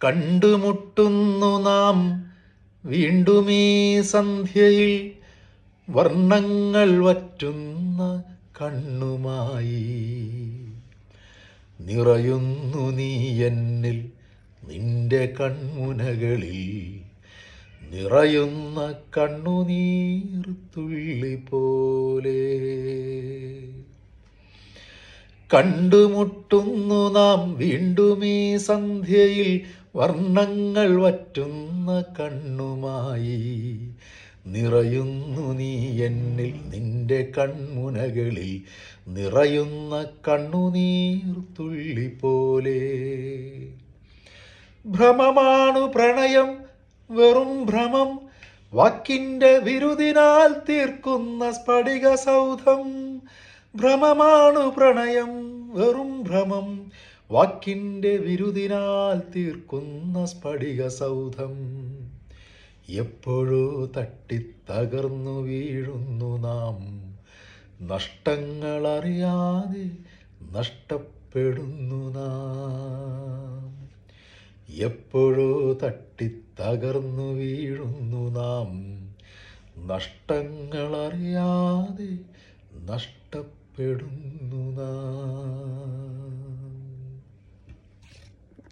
കണ്ടുമുട്ടുന്നു നാം വീണ്ടുമീ സന്ധ്യയിൽ, വർണ്ണങ്ങൾ വറ്റുന്ന കണ്ണുമായി. നിറയുന്നു നീ എന്നിൽ നിന്റെ കൺമുനകളിൽ, നിറയുന്ന കണ്ണുനീർത്തുള്ളി പോലെ. കണ്ടുമുട്ടുന്നു നാം വീണ്ടുമീ സന്ധ്യയിൽ, വർണ്ണങ്ങൾ വറ്റുന്ന കണ്ണുമായി. നിറയുന്നു നീ എന്നിൽ നിന്റെ കൺമുനകളിൽ, നിറയുന്ന കണ്ണുനീർത്തുള്ളി പോലെ. ഭ്രമമാണു പ്രണയം, വെറും ഭ്രമം, വാക്കിൻ്റെ വിരുദിനാൽ തീർക്കുന്ന സ്ഫടിക സൗധം. ഭ്രമമാണു പ്രണയം, വെറും ഭ്രമം, വാക്കിൻ്റെ വിരുദിനാൽ തീർക്കുന്ന സ്ഫടിക സൗധം. എപ്പോഴോ തട്ടിത്തകർന്നു വീഴുന്നു നാം, നഷ്ടങ്ങളറിയാതെ നഷ്ടപ്പെടുന്നു നാം. എപ്പോഴോ തട്ടിത്തകർന്നു വീഴുന്നു നാം, നഷ്ടങ്ങളറിയാതെ നഷ്ടപ്പെടുന്നു നാം.